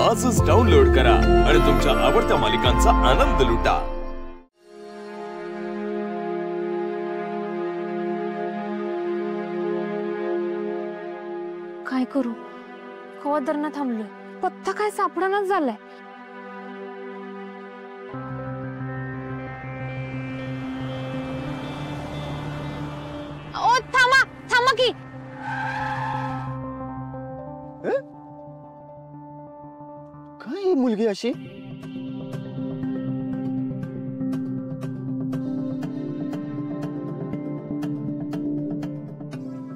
आजच डाउनलोड करा आणि तुमच्या आवडत्या मालिकांचा आनंद लुटा। काय करू? खवादरना थांबलोय, पत्ता काय सापडणाच झालाय। ओ थांबा थांबा की। काय ही मुलगी अशी?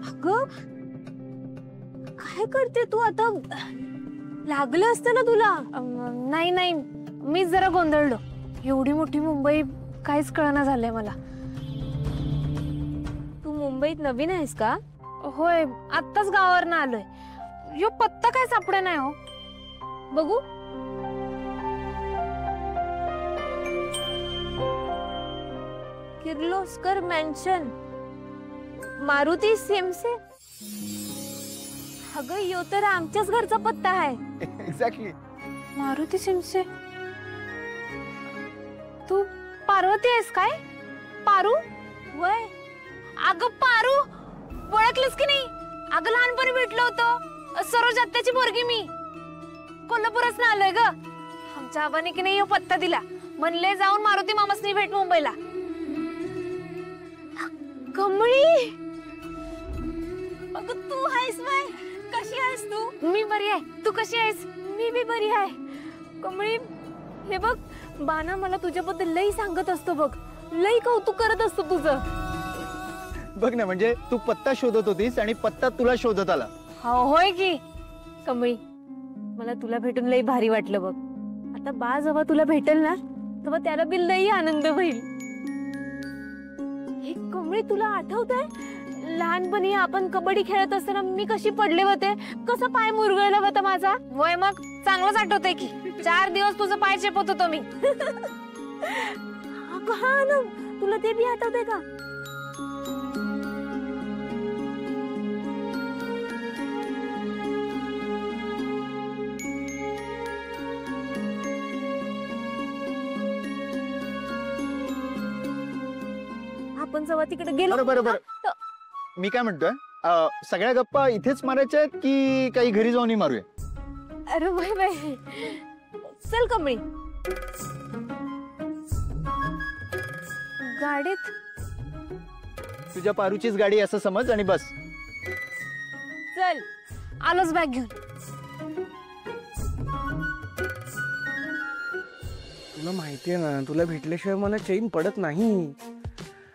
अगं काय करते तू आता? लागलं असतं ना तुला? नाही नाही, मी जरा गोंधळलो। एवढी मोठी मुंबई काहीच कळना झालंय मला। तू मुंबईत नवीन आहेस का? होय, आत्ताच गावावरनं आलोय। यो पत्ता काय सापडे नाही हो। बघू किर्लोस्कर मॅन्शन, मारुती सिमसे। अगं यो तर आमच्याच घरचा पत्ता आहे। एक्झॅक्टली, मारुती सिमसे। तू पार्वती आहेस काय? पारू? वय अगं पारू, ओळखलीस की नाही? अगं लहानपणी भेटलो होतो, सरोज आत्याची पोरगी मी। कोल्हापूरच ना आलोय ग। आमच्या आबाने की नाही यो पत्ता दिला, म्हणले जाऊन मारुती मामासनी भेट मुंबईला। कमळी, अगं तू आहेस वय? कशी आहेस तू? मी बरी आहे, तू कशी आहेस? मी भी बरी आहे। कमळी, हे बघ बाना मला तुझ्याबद्दल लई सांगत असतो बघ, लई कौतुक करत असतो तुझं। बघ ना, म्हणजे तू पत्ता शोधत होतीस आणि पत्ता तुला शोधत आला। होय की कमळी, मला तुला भेटून लई भारी वाटलं बघ। आता बा जेव्हा तुला भेटेल ना, तेव्हा त्याला बी लई आनंद होईल। हे कमळी, तुला आठवतंय लहानपणी आपण कबड्डी खेळत असताना मी कशी पडले होते, कसा पाय मुरगळला होता माझा? वय मग चांगलंच आठवतंय की 4 दिवस तुझं पाय चेपत होतो मी। हा ना, तुला ते बी आठवतंय का? आपण जेव्हा तिकडे गेलो। बरोबर, मी काय म्हणतोय, सगळ्या गप्पा इथेच मारायच्या आहेत की काही घरी जाऊन मारूया? अरे वय वय, चल कमळी गाडीत। तुझ्या पारूचीच गाडी असं समज आणि बस। चल आलोच बॅग घेऊन। तुला माहितीये ना, तुला भेटल्याशिवाय मला चैन पडत नाही।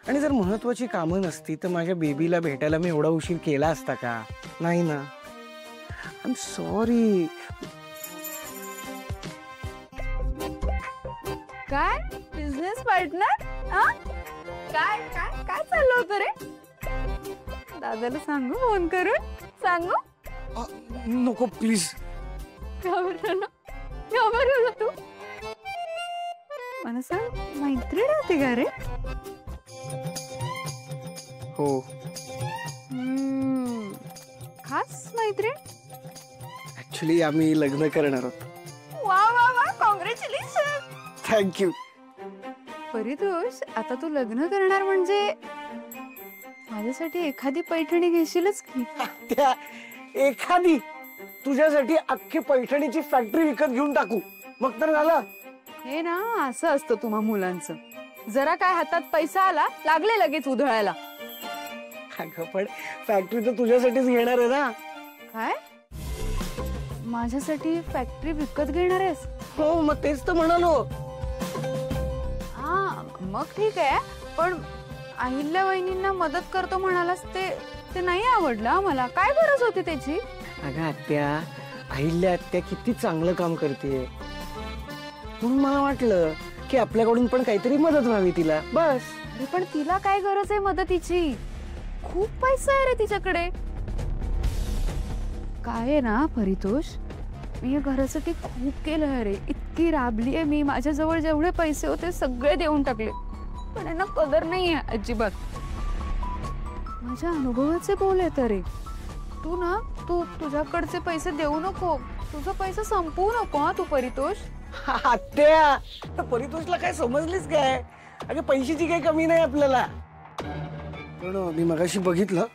आणि जर महत्वाची कामं नसती तर माझ्या बेबीला भेटायला मी एवढा उशीर केला असता का? नाही ना। I am sorry. काय बिझनेस पार्टनर? काय काय काय चाललं होतं रे? दादाला सांगू फोन करून? सांगू? नको प्लीज। घाबरला तू? मला सांग, मैत्रीण होती का रे? हो। खास मैत्रीण? ऍक्च्युली आम्ही लग्न करणार आहोत। वा वा वा, कॉंग्रॅच्युलेशन। थँक्यू। परितोष, आता तू लग्न करणार म्हणजे माझ्यासाठी एखादी पैठणी घेशीलच की? त्या एखादी तुझ्यासाठी अख्खी पैठणीची फॅक्टरी विकत घेऊन टाकू, मग तर झालं। हे ना, असं असतं तुम्हा मुलांचं, जरा काय हातात पैसा आला लागले लगेच उधळायला। अगं पण फॅक्टरी तर तुझ्यासाठीच घेणार आहे ना? काय माझ्यासाठी फॅक्टरी विकत घेणार आहेस? हो, मग तेच तर म्हणालो। हा मग ठीक आहे, पण अहिल्या वहिनींना मदत करतो म्हणालास ते नाही आवडलं मला। काय गरज होती त्याची? अगं आत्या, अहिल्या आत्या किती चांगलं काम करते, म्हणून मला वाटलं की आपल्याकडून पण काहीतरी मदत व्हावी तिला, बस। अरे पण तिला काय गरज आहे मदतीची? खूप पैसा आहे रे तिच्याकडे। काय आहे ना परितोष, मी या घरासाठी खूप केलं आहे रे, इतकी राबली आहे मी, माझ्याजवळ जेवढे पैसे होते सगळे देऊन टाकले, पण यांना कदर नाही आहे अजिबात। माझ्या अनुभवाचे बोल आहे रे, तू ना तुझ्याकडचे पैसे देऊ नको, तुझा पैसा संपवू नको हा तू परितोष. आत्या तर परितोषला काय समजलीस काय? अगं पैशाची काही कमी नाही आपल्याला. पण मी मगाशी बघितलं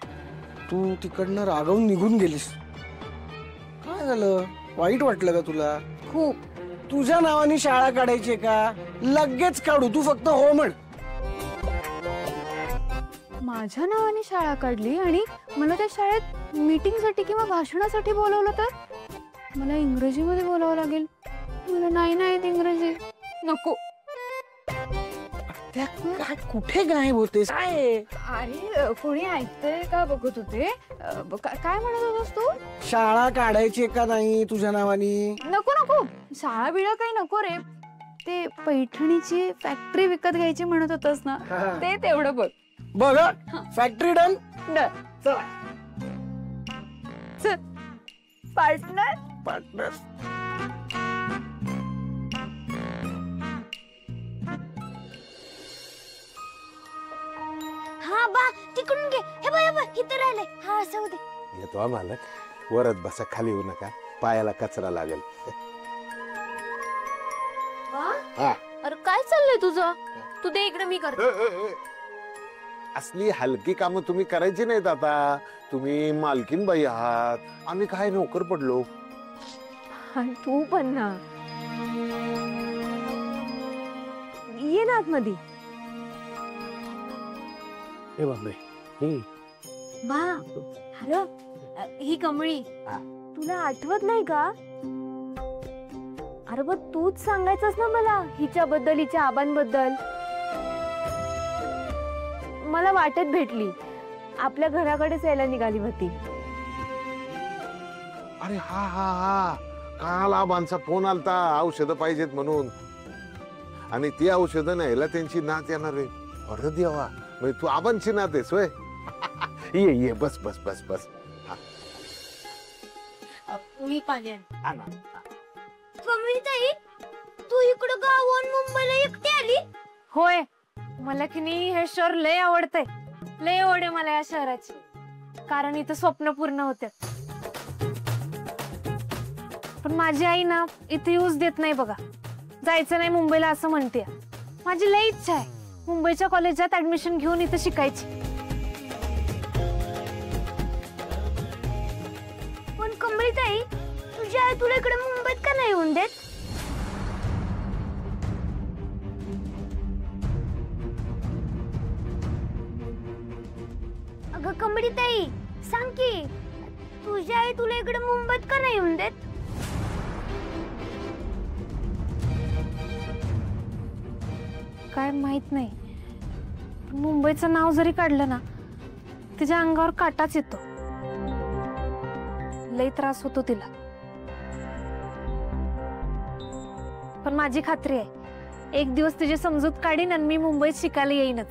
तू तिकडनं रागावून निघून गेलीस. काय झालं? वाईट वाटलं का तुला? खूप. तुझ्या नावाने शाळा काढायची का? लगेच काढू, तू फक्त हो म्हण. माझ्या नावाने शाळा काढली आणि मला त्या शाळेत मीटिंगसाठी किंवा भाषणासाठी बोलवलं तर मला इंग्रजीमध्ये बोलावं लागेल. मला नाही ना येत इंग्रजी. नको. त्या काय कुठे गायब होतेस? काय अरे कोणी ऐकतंय का बघत होते. काय म्हणत होतास तू? शाळा काढायची का नाही तुझ्या नावानी? नको नको, शाळा बिळा काही नको रे. ते पैठणीची फॅक्टरी विकत घ्यायची म्हणत होतास ना, ते तेवढं बघ. बघ फॅक्टरी डन. चला चल पार्टनर. पार्टनर. हा बा तिकडून घे. हे बा इथं राहिले. हा असं दे. येतो मालक. वरत बसा, खाली येऊ नका, पायाला कचरा लागेल. हा. अरे काय चाललंय तुझं? तू दे इकडे, मी करते. असली हलकी कामं तुम्ही करायची नाहीत. आता तुम्ही मालकीन बाई आहात, आम्ही काय नोकर पडलो. तू पण ना, ये ना आतमध्ये. हे बापरे. बा अरे ही कमळी तुला आठवत नाही का? अरे बघ तूच सांगायचंस ना मला हिच्याबद्दल, हिच्या आबांबद्दल. मला वाटेत भेटली, आपल्या घराकडेच यायला निघाली होती. अरे हा हा हा, काल आबांचा फोन आलता औषधं पाहिजेत म्हणून, आणि ती औषधं न्यायला त्यांची नात येणार आहे. अरे देवा, म्हणजे तू आबांची नात आहेस होय? ये ये, बस बस बस बस. मी पाणी. कमळीताई तू इकडं गावाहून मुंबईला एकटी आली? होय, मला की नाही हे शहर लय आवडतंय. लय आवड आहे मला या शहराची, कारण इथं स्वप्न पूर्ण होतात. पण माझी आई ना इथे येऊच देत नाही बघा. जायचं नाही मुंबईला असं म्हणते. माझी लय इच्छा आहे मुंबईच्या कॉलेजात ऍडमिशन घेऊन इथं शिकायची. पण कमळीताई तुझी आई तुला इकडे मुंबईत का नाही येऊन देत? अगं कमळीताई सांग की, तुझी आई तुला इकडे मुंबईत का नाही येऊन देत? काय माहित नाही, पण मुंबईचं नाव जरी काढलं ना तिच्या अंगावर काटाच येतो. लय त्रास होतो तिला. पण माझी खात्री आहे एक दिवस तिची समजूत काढीन आणि मी मुंबईत शिकायला येईनच.